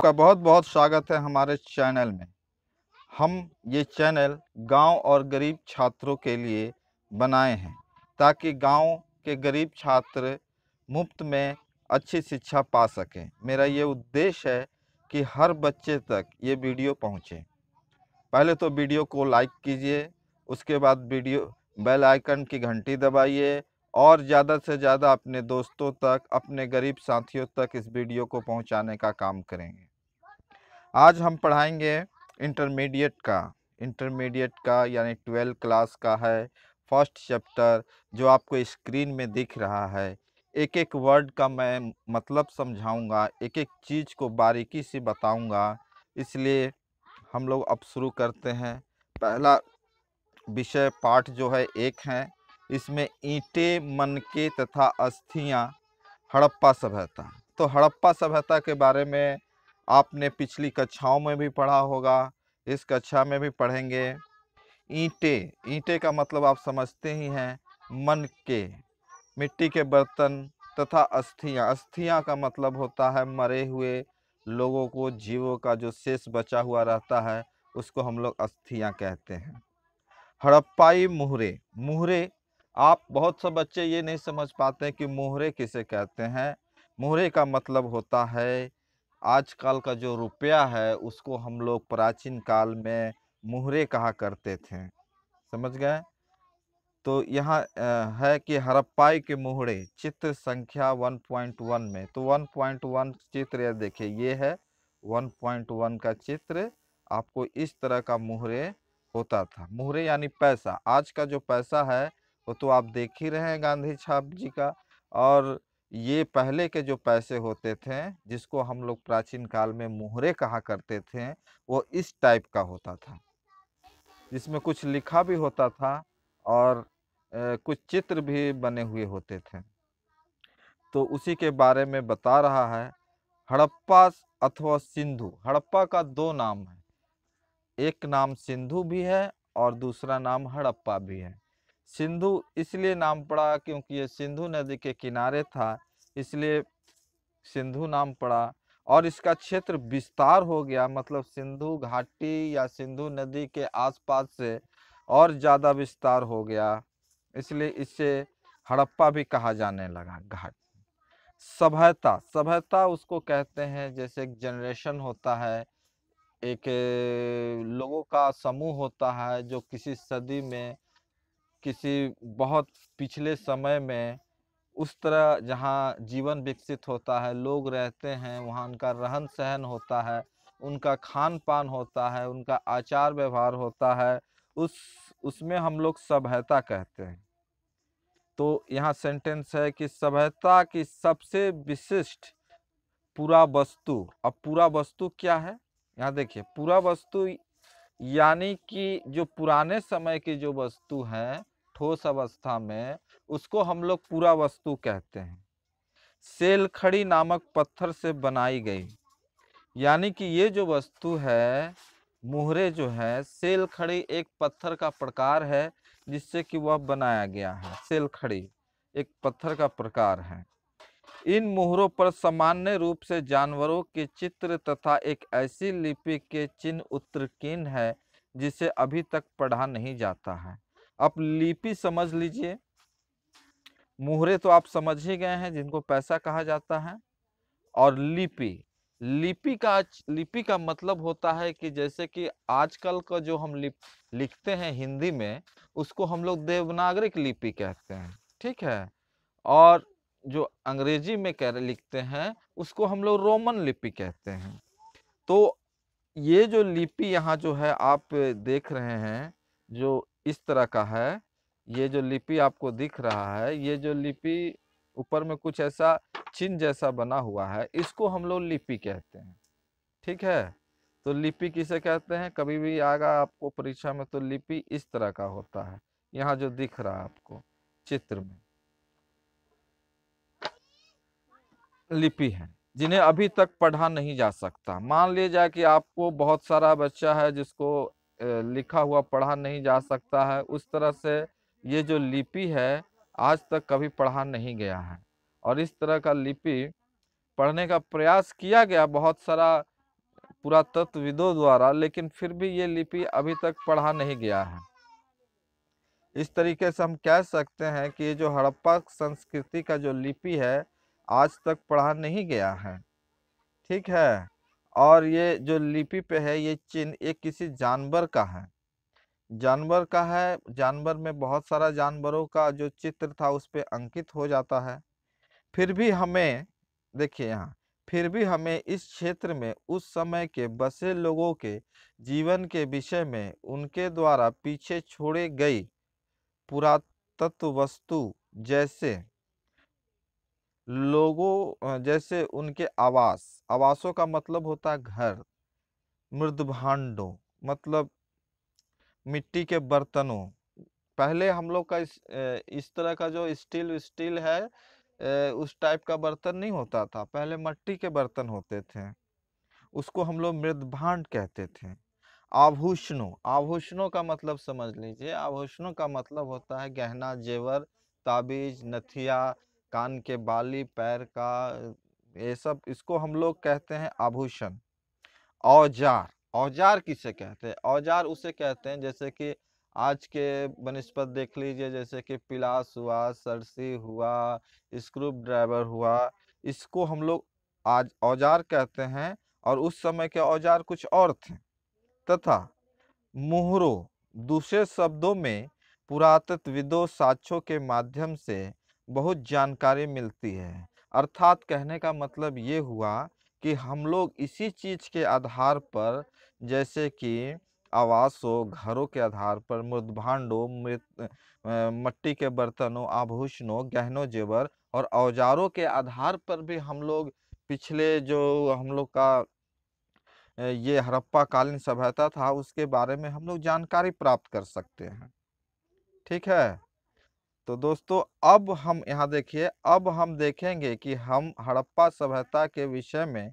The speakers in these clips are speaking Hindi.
आपका बहुत बहुत स्वागत है हमारे चैनल में। हम ये चैनल गांव और गरीब छात्रों के लिए बनाए हैं ताकि गांव के गरीब छात्र मुफ्त में अच्छी शिक्षा पा सकें। मेरा ये उद्देश्य है कि हर बच्चे तक ये वीडियो पहुंचे। पहले तो वीडियो को लाइक कीजिए, उसके बाद वीडियो बेल आइकन की घंटी दबाइए और ज़्यादा से ज़्यादा अपने दोस्तों तक, अपने गरीब साथियों तक इस वीडियो को पहुंचाने का काम करेंगे। आज हम पढ़ाएंगे इंटरमीडिएट का यानी 12 क्लास का है फर्स्ट चैप्टर, जो आपको स्क्रीन में दिख रहा है। एक एक वर्ड का मैं मतलब समझाऊंगा, एक एक चीज़ को बारीकी से बताऊंगा। इसलिए हम लोग अब शुरू करते हैं। पहला विषय पाठ जो है एक है, इसमें ईंटें, मनके तथा अस्थियां, हड़प्पा सभ्यता। तो हड़प्पा सभ्यता के बारे में आपने पिछली कक्षाओं में भी पढ़ा होगा, इस कक्षा में भी पढ़ेंगे। ईंटे का मतलब आप समझते ही हैं, मनके मिट्टी के बर्तन, तथा अस्थियां का मतलब होता है मरे हुए लोगों को, जीवों का जो शेष बचा हुआ रहता है उसको हम लोग अस्थियां कहते हैं। हड़प्पाई मुहरे। मुहरे, आप बहुत से बच्चे ये नहीं समझ पाते कि मुहरे किसे कहते हैं। मुहरे का मतलब होता है आजकल का जो रुपया है उसको हम लोग प्राचीन काल में मुहरे कहा करते थे। समझ गए? तो यहाँ है कि हड़प्पाई के मुहरे चित्र संख्या 1.1 में। तो 1.1 चित्र ये देखिए, ये है 1.1 का चित्र। आपको इस तरह का मुहरे होता था। मुहरे यानी पैसा। आज का जो पैसा है वो तो आप देख ही रहे हैं, गांधी छाप जी का। और ये पहले के जो पैसे होते थे जिसको हम लोग प्राचीन काल में मुहरे कहा करते थे, वो इस टाइप का होता था, जिसमें कुछ लिखा भी होता था और कुछ चित्र भी बने हुए होते थे। तो उसी के बारे में बता रहा है। हड़प्पा अथवा सिंधु। हड़प्पा का दो नाम है, एक नाम सिंधु भी है और दूसरा नाम हड़प्पा भी है। सिंधु इसलिए नाम पड़ा क्योंकि ये सिंधु नदी के किनारे था, इसलिए सिंधु नाम पड़ा। और इसका क्षेत्र विस्तार हो गया, मतलब सिंधु घाटी या सिंधु नदी के आसपास से और ज़्यादा विस्तार हो गया, इसलिए इसे हड़प्पा भी कहा जाने लगा। घाट। सभ्यता। सभ्यता उसको कहते हैं जैसे एक जनरेशन होता है, एक लोगों का समूह होता है जो किसी सदी में, किसी बहुत पिछले समय में, उस तरह जहाँ जीवन विकसित होता है, लोग रहते हैं, वहाँ उनका रहन सहन होता है, उनका खान पान होता है, उनका आचार व्यवहार होता है, उसमें हम लोग सभ्यता कहते हैं। तो यहाँ सेंटेंस है कि सभ्यता की सबसे विशिष्ट पूरा वस्तु। अब पूरा वस्तु क्या है? यहाँ देखिए, पूरा वस्तु यानी कि जो पुराने समय की जो वस्तु है ठोस अवस्था में, उसको हम लोग पूरा वस्तु कहते हैं। सेलखड़ी नामक पत्थर से बनाई गई, यानी कि ये जो वस्तु है, मुहरे जो है, सेलखड़ी एक पत्थर का प्रकार है जिससे कि वह बनाया गया है। सेलखड़ी एक पत्थर का प्रकार है। इन मुहरों पर सामान्य रूप से जानवरों के चित्र तथा एक ऐसी लिपि के चिन्ह उत्कीर्ण है जिसे अभी तक पढ़ा नहीं जाता है। अब लिपि समझ लीजिए। मुहरे तो आप समझ ही गए हैं, जिनको पैसा कहा जाता है। और लिपि, लिपि का मतलब होता है कि जैसे कि आजकल का जो हम लिखते हैं हिंदी में, उसको हम लोग देवनागरिक लिपि कहते हैं, ठीक है। और जो अंग्रेजी में लिखते हैं उसको हम लोग रोमन लिपि कहते हैं। तो ये जो लिपि यहाँ जो है आप देख रहे हैं, जो इस तरह का है, ये जो लिपि आपको दिख रहा है, ये जो लिपि ऊपर में कुछ ऐसा चिन्ह जैसा बना हुआ है, इसको हम लोग लिपि कहते हैं, ठीक है। तो लिपि किसे कहते हैं, कभी भी आएगा आपको परीक्षा में, तो लिपि इस तरह का होता है। यहाँ जो दिख रहा है आपको चित्र में, लिपि है जिन्हें अभी तक पढ़ा नहीं जा सकता। मान लिया जाए कि आपको बहुत सारा बच्चा है जिसको लिखा हुआ पढ़ा नहीं जा सकता है, उस तरह से ये जो लिपि है आज तक कभी पढ़ा नहीं गया है। और इस तरह का लिपि पढ़ने का प्रयास किया गया, बहुत सारा पुरातत्वविदों द्वारा, लेकिन फिर भी ये लिपि अभी तक पढ़ा नहीं गया है। इस तरीके से हम कह सकते हैं कि ये जो हड़प्पा संस्कृति का जो लिपि है आज तक पढ़ा नहीं गया है। ठीक है। और ये जो लिपि पे है ये चिन्ह एक किसी जानवर का है, जानवर का है। जानवर में बहुत सारा जानवरों का जो चित्र था उस पे अंकित हो जाता है। फिर भी हमें देखिए यहाँ, फिर भी हमें इस क्षेत्र में उस समय के बसे लोगों के जीवन के विषय में उनके द्वारा पीछे छोड़े गई पुरातत्व वस्तु, जैसे जैसे उनके आवासों का मतलब होता है घर, मृदभांडों मतलब मिट्टी के बर्तनों। पहले हम लोग का इस तरह का जो स्टील स्टील है उस टाइप का बर्तन नहीं होता था, पहले मिट्टी के बर्तन होते थे, उसको हम लोग मृदभांड कहते थे। आभूषणों, आभूषणों का मतलब समझ लीजिए, आभूषणों का मतलब होता है गहना जेवर, ताबीज, नथिया, कान के बाली, पैर का, ये सब, इसको हम लोग कहते हैं आभूषण। औजार, औजार किसे कहते हैं? औजार उसे कहते हैं जैसे कि आज के बनस्पत देख लीजिए, जैसे कि पिलास हुआ, सरसी हुआ, स्क्रू ड्राइवर हुआ, इसको हम लोग आज औजार कहते हैं। और उस समय के औजार कुछ और थे। तथा मुहरों, दूसरे शब्दों में पुरातत्वविदों साक्ष्यों के माध्यम से बहुत जानकारी मिलती है। अर्थात कहने का मतलब ये हुआ कि हम लोग इसी चीज के आधार पर, जैसे कि आवासों, घरों के आधार पर, मृदभांडों, मट्टी के बर्तनों, आभूषणों, गहनों जेवर और औजारों के आधार पर भी हम लोग पिछले जो हम लोग का ये हड़प्पा कालीन सभ्यता था उसके बारे में हम लोग जानकारी प्राप्त कर सकते हैं। ठीक है। तो दोस्तों अब हम यहाँ देखिए, अब हम देखेंगे कि हम हड़प्पा सभ्यता के विषय में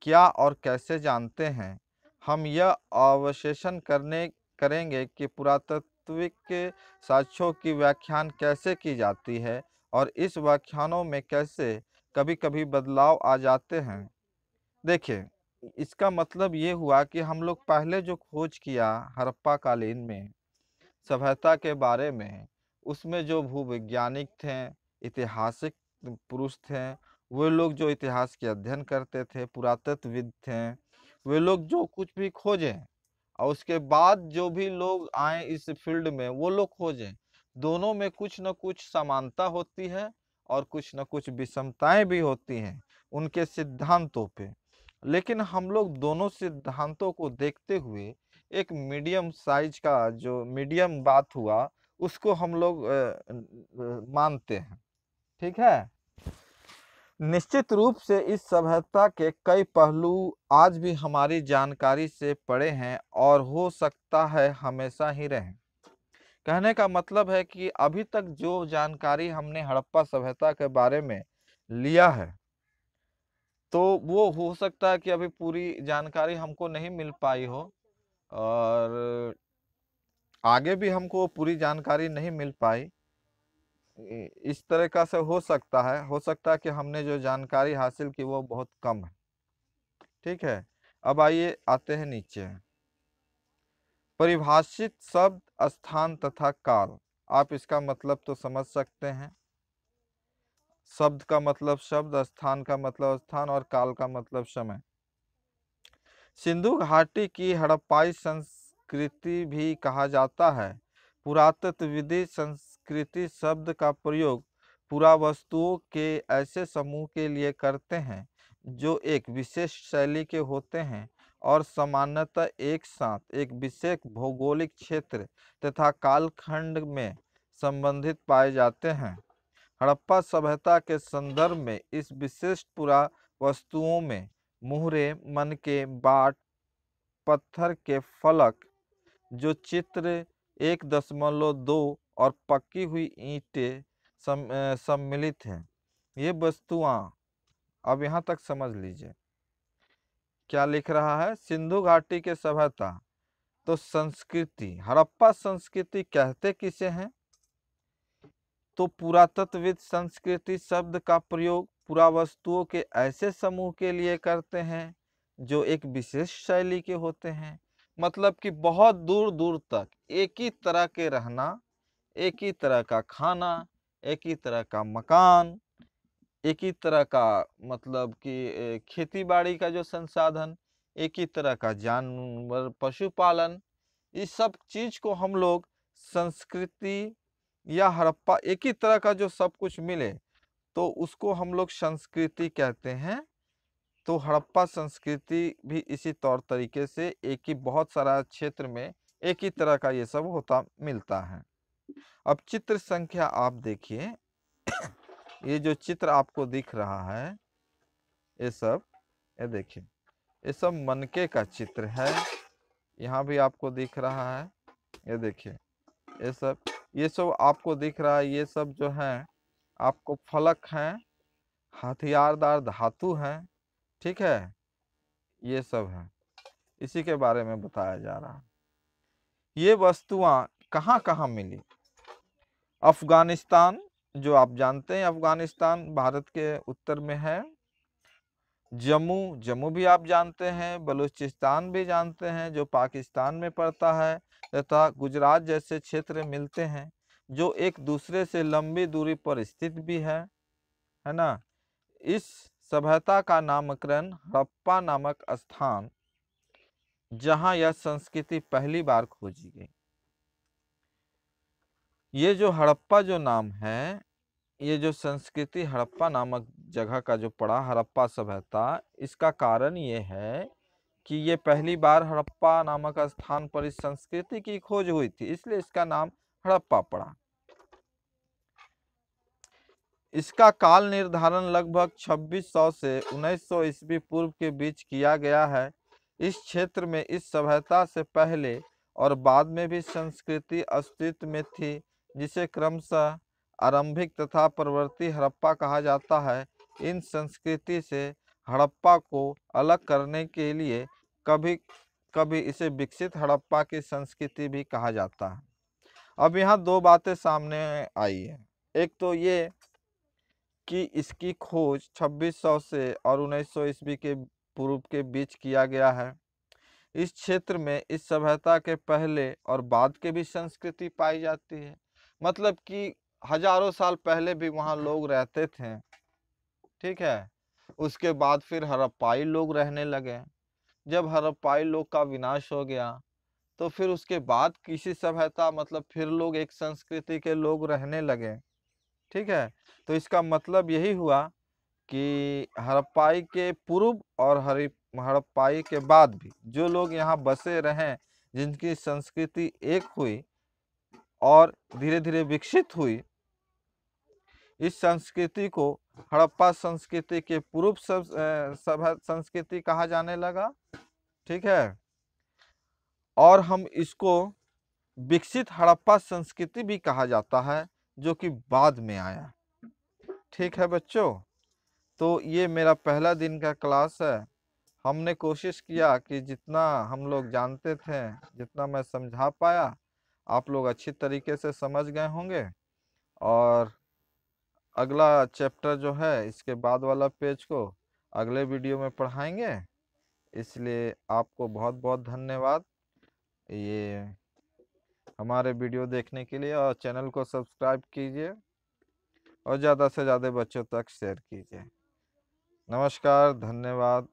क्या और कैसे जानते हैं। हम यह अवशेषण करेंगे कि पुरातात्विक के साक्ष्यों की व्याख्यान कैसे की जाती है और इस व्याख्यानों में कैसे कभी कभी बदलाव आ जाते हैं। देखिए, इसका मतलब ये हुआ कि हम लोग पहले जो खोज किया हड़प्पा कालीन में सभ्यता के बारे में, उसमें जो भूवैज्ञानिक थे, ऐतिहासिक पुरुष थे, वे लोग जो इतिहास के अध्ययन करते थे, पुरातत्वविद थे, वे लोग जो कुछ भी खोजें और उसके बाद जो भी लोग आए इस फील्ड में वो लोग खोजें, दोनों में कुछ न कुछ समानता होती है और कुछ न कुछ विषमताएं भी होती हैं उनके सिद्धांतों पे। लेकिन हम लोग दोनों सिद्धांतों को देखते हुए एक मीडियम साइज का जो मीडियम बात हुआ उसको हम लोग मानते हैं। ठीक है। निश्चित रूप से इस सभ्यता के कई पहलू आज भी हमारी जानकारी से परे हैं और हो सकता है हमेशा ही रहें। कहने का मतलब है कि अभी तक जो जानकारी हमने हड़प्पा सभ्यता के बारे में लिया है, तो वो हो सकता है कि अभी पूरी जानकारी हमको नहीं मिल पाई हो और आगे भी हमको पूरी जानकारी नहीं मिल पाई। इस तरह का से हो सकता है कि हमने जो जानकारी हासिल की वो बहुत कम है। ठीक है। अब आइए आते हैं नीचे। परिभाषित शब्द, स्थान तथा काल। आप इसका मतलब तो समझ सकते हैं। शब्द का मतलब शब्द, स्थान का मतलब स्थान और काल का मतलब समय। सिंधु घाटी की हड़प्पाई संस्कृति भी कहा जाता है। पुरातत्वविदी संस्कृति शब्द का प्रयोग पुरावस्तुओं के ऐसे समूह के लिए करते हैं जो एक विशेष शैली के होते हैं और सामान्यतः एक साथ एक विशेष भौगोलिक क्षेत्र तथा कालखंड में संबंधित पाए जाते हैं। हड़प्पा सभ्यता के संदर्भ में इस विशिष्ट पुरावस्तुओं में मुहरे, मनके, बाट, पत्थर के फलक, जो चित्र 1.2 और पक्की हुई ईंटें सम्मिलित हैं। ये वस्तुआं, अब यहाँ तक समझ लीजिए क्या लिख रहा है। सिंधु घाटी के सभ्यता, तो संस्कृति, हड़प्पा संस्कृति कहते किसे हैं? तो पुरातत्वविद संस्कृति शब्द का प्रयोग पुरावस्तुओं के ऐसे समूह के लिए करते हैं जो एक विशेष शैली के होते हैं। मतलब कि बहुत दूर दूर तक एक ही तरह के रहना, एक ही तरह का खाना, एक ही तरह का मकान, एक ही तरह का मतलब कि खेती बाड़ी का जो संसाधन, एक ही तरह का जानवर पशुपालन, इस सब चीज को हम लोग संस्कृति या हड़प्पा एक ही तरह का जो सब कुछ मिले तो उसको हम लोग संस्कृति कहते हैं। तो हड़प्पा संस्कृति भी इसी तौर तरीके से एक ही बहुत सारा क्षेत्र में एक ही तरह का ये सब होता मिलता है। अब चित्र संख्या आप देखिए, ये जो चित्र आपको दिख रहा है ये सब, ये देखिए ये सब मनके का चित्र है। यहाँ भी आपको दिख रहा है, ये देखिए ये सब आपको दिख रहा है। ये सब जो है आपको फलक हैं, हथियारदार धातु हैं, ठीक है, ये सब है, इसी के बारे में बताया जा रहा है। ये वस्तुआं कहाँ कहाँ मिली? अफगानिस्तान, जो आप जानते हैं अफगानिस्तान भारत के उत्तर में है। जम्मू, जम्मू भी आप जानते हैं। बलूचिस्तान भी जानते हैं जो पाकिस्तान में पड़ता है, तथा गुजरात जैसे क्षेत्र मिलते हैं जो एक दूसरे से लंबी दूरी पर स्थित भी है ना। इस सभ्यता का नामकरण हड़प्पा नामक स्थान, जहां यह संस्कृति पहली बार खोजी गई। ये जो हड़प्पा जो नाम है, ये जो संस्कृति हड़प्पा नामक जगह का जो पड़ा हड़प्पा सभ्यता, इसका कारण ये है कि ये पहली बार हड़प्पा नामक स्थान पर इस संस्कृति की खोज हुई थी, इसलिए इसका नाम हड़प्पा पड़ा। इसका काल निर्धारण लगभग 2600 से 1900 ईस्वी पूर्व के बीच किया गया है। इस क्षेत्र में इस सभ्यता से पहले और बाद में भी संस्कृति अस्तित्व में थी, जिसे क्रमशः आरंभिक तथा परवर्ती हड़प्पा कहा जाता है। इन संस्कृति से हड़प्पा को अलग करने के लिए कभी कभी इसे विकसित हड़प्पा की संस्कृति भी कहा जाता है। अब यहाँ दो बातें सामने आई है। एक तो ये कि इसकी खोज 2600 से और 1900 ईस्वी के पूर्व के बीच किया गया है। इस क्षेत्र में इस सभ्यता के पहले और बाद के भी संस्कृति पाई जाती है। मतलब कि हजारों साल पहले भी वहाँ लोग रहते थे, ठीक है। उसके बाद फिर हड़प्पाई लोग रहने लगे। जब हड़प्पाई लोग का विनाश हो गया तो फिर उसके बाद किसी सभ्यता मतलब फिर लोग एक संस्कृति के लोग रहने लगे, ठीक है। तो इसका मतलब यही हुआ कि हड़प्पाई के पूर्व और हड़प्पाई के बाद भी जो लोग यहाँ बसे रहे, जिनकी संस्कृति एक हुई और धीरे धीरे विकसित हुई, इस संस्कृति को हड़प्पा संस्कृति के पूर्व संस्कृति कहा जाने लगा, ठीक है। और हम इसको विकसित हड़प्पा संस्कृति भी कहा जाता है, जो कि बाद में आया, ठीक है बच्चों। तो ये मेरा पहला दिन का क्लास है। हमने कोशिश किया कि जितना हम लोग जानते थे, जितना मैं समझा पाया, आप लोग अच्छी तरीके से समझ गए होंगे। और अगला चैप्टर जो है इसके बाद वाला पेज को अगले वीडियो में पढ़ाएंगे। इसलिए आपको बहुत बहुत धन्यवाद ये हमारे वीडियो देखने के लिए, और चैनल को सब्सक्राइब कीजिए और ज़्यादा से ज़्यादा बच्चों तक शेयर कीजिए। नमस्कार, धन्यवाद।